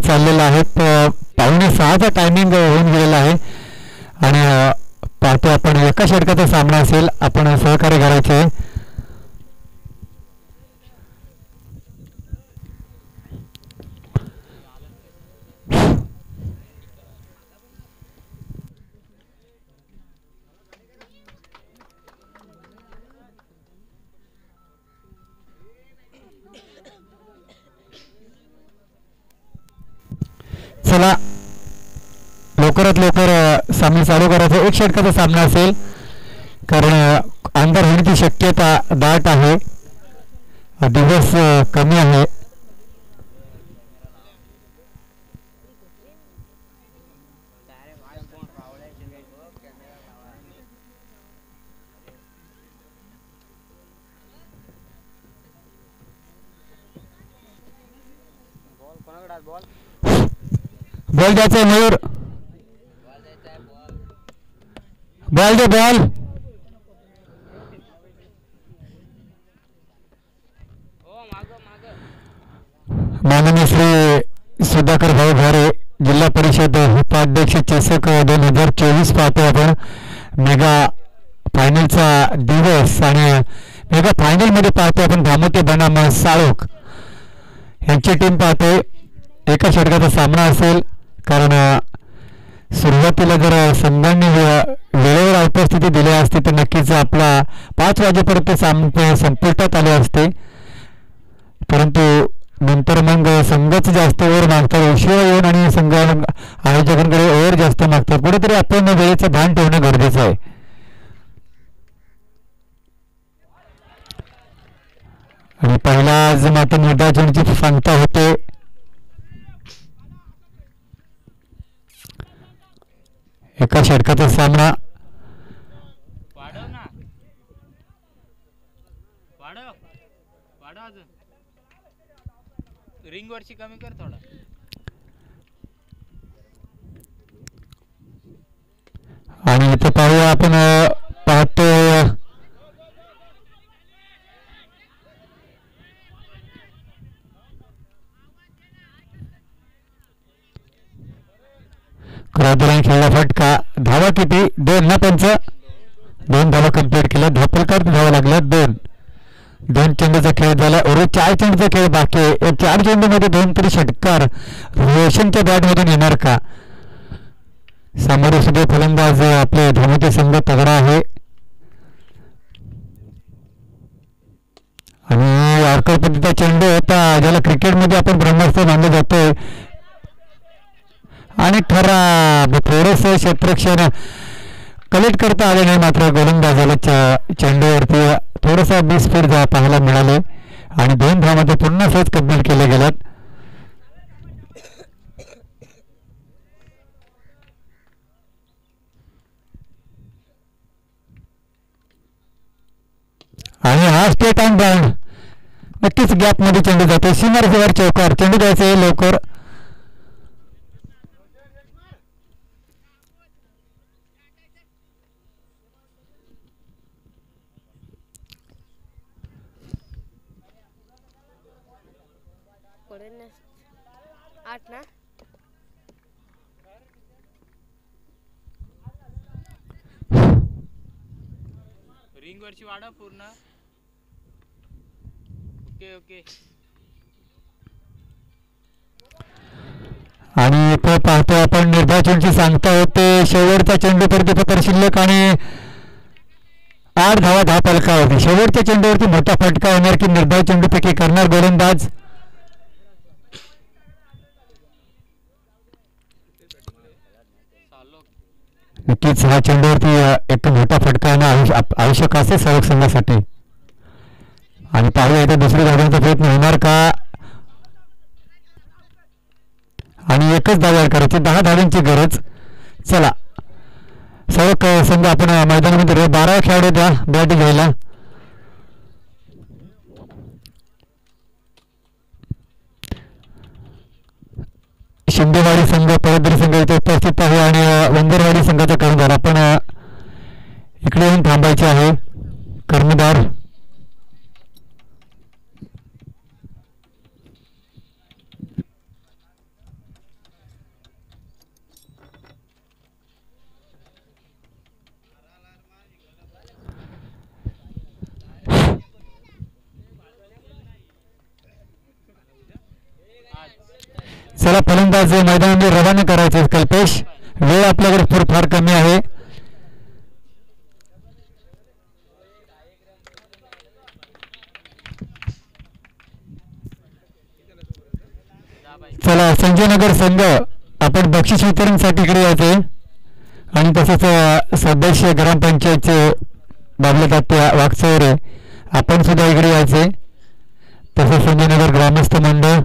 चाललेला आहे. 5:45चा टायमिंग होऊन गेलेला आहे आणि पाहतो आपण एका षटकाचा सामना असेल. आपण सहकार्य करायचे. चला लवकरात लवकर सामना चालू करायचा. एक षटकाचा सामना असेल कारण अंधार होण्याची शक्यता दाट आहे. दिवस कमी आहे. बॉल द्यायचा मयूर. बॉल दे बॉल. माननीय श्री सुधाकर भाऊ घारे जिल्हा परिषद उपाध्यक्ष चषक 2024 पाहतो आपण. मेगा फायनलचा दिवस आणि मेगा फायनल मध्ये पाहतो आपण भामते बनाम साळोख यांची टीम पाहतोय. एका षटकाचा सामना असेल कारण सुरुवातीला जर संघांनी वेळेवर उपस्थिती दिली असती तर नक्कीच आपला 5 वाजेपर्यंत संपुष्टात आले असते. परंतु नंतर मग संघच जास्त ओव्हर मागतात. उशिरा येऊन आणि संघ आयोजकांकडे ओव्हर जास्त मागतात. कुठेतरी आपण वेळेचं भान ठेवणं गरजेचं आहे. आणि पहिला आज मात्र निर्धारची सांगता होते. एका षटकाचा सामना. रिंग वरची कमी कर थोडा. आणि इथे पाहूया आपण पाहतो क्रॉसलाईन खेळला फटका. धावा किती? 2 ना पंच. 2 धावा कंप्लीट केल्या. धापलकर धावा लागल्या 2 चेंडूचा खेळ झाला. उर्वरित 4 चेंडूचा खेळ बाकी आहे. या 4 चेंडूमध्ये 2 तरी षटकार रोशनच्या बॅटमधून येणार का? समोर सुद्धा फलंदाज आपले धावते संघ तगडा आहे आणि यॉर्कर पद्धतीचा चेंडू होता ज्याला क्रिकेटमध्ये आपण ब्रह्मास्त्र मानलं जातोय आणि खरा थोडंसं क्षेत्रक्षण कलेक्ट करता आले नाही. मात्र गोलंदाजाला चेंडूवरती थोडासा बिस्फोट पाहायला मिळाले आणि 2 धावांमध्ये पुन्हा सहज कंप्लीट केले गेल्यात. आणि हा स्टेट अँड बाउंड. नक्कीच गॅप मध्ये चेंडू जातो. सीमारेषेवर चौकार. चेंडू द्यायचा आहे लवकर. रिंग वरची वाढा पूर्ण. Okay okay. आणि इथे पाहतो आपण निर्धाचनची सांगता होते. शेवटचा चेंडू प्रतिपत्र शिल्लक आणि 8 धावा 10 फलकावरती. शेवटच्या चेंडूवरती मोठा फटका होणार की निर्धाव चेंडूपैकी करणार गोलंदाज? नक्कीच हा चेंडूवरती एक मोठा फटका येणं आवश्यक असेल साळोख संघासाठी. आणि पाहूया इथे दुसरी धावण्याचा प्रयत्न होणार का? आणि एकच धाव करायची. 10 धावांची गरज. चला साळोख संघ आपण मैदानामध्ये 12 खेळाडू द्या बॅट घ्यायला. शिंदेवाडी संघ परदरी संघ इथे उपस्थित आहे आणि वंदरवाडी संघाचा कर्णधार आपण इकडे येऊन थांबायचे आहे. कर्णधार आपल्याला फलंदाज मैदानामध्ये रवाना करायचे कल्पेश. वेळ आपल्याकडे फार कमी आहे. चला संजयनगर संघ आपण बक्षीस वितरणसाठी इकडे यायचे आणि तसंच सदस्य ग्रामपंचायतचे बाबले तात्या वागचौरे आपण सुद्धा इकडे यायचे. तसंच संजयनगर ग्रामस्थ मंडळ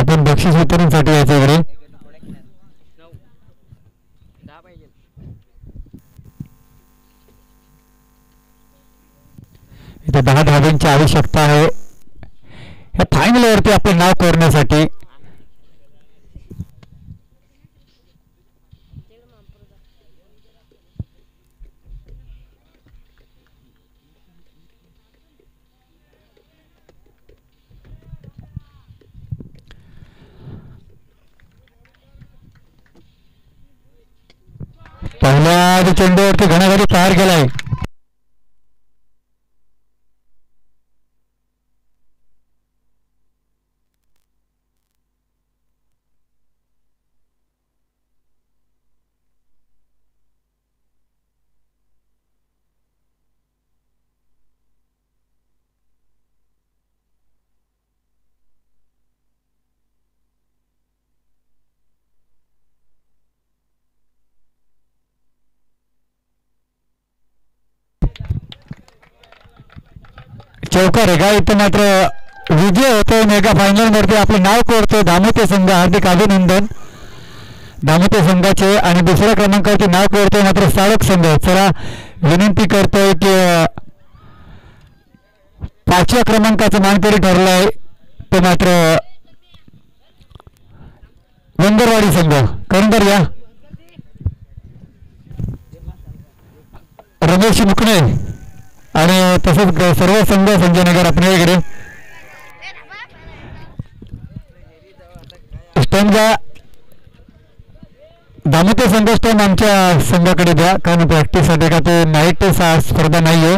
आपण बक्षीस वितरणसाठी यायचे इकडे. इथे 10 धाब्यांची आवश्यकता आहे ह्या फायनलवरती आपले नाव कोरण्यासाठी. पहिल्या चेंडूवरती घणाघाती प्रहार केलाय. चौकार आहे का इथं मात्र विजय होतोय. मेगा फायनल मध्ये आपलं नाव कोरतोय दामोते संघ. हार्दिक अभिनंदन दामोते संघाचे. आणि दुसऱ्या क्रमांकावरती नाव कोरतोय मात्र साळक संघ. चला विनंती करतोय की 5व्या क्रमांकाचं मानकरी ठरलाय ते मात्र वंदरवाडी संघ. करंदर या रमेश मुकणे आणि तसंच सर्व संघ संजयनगर आपल्या इकडे स्टॅम्पचा दामोते संघ स्टॅम्प आमच्या संघाकडे द्या कारण प्रॅक्टिससाठी का ते नाईट स्पर्धा नाही आहे.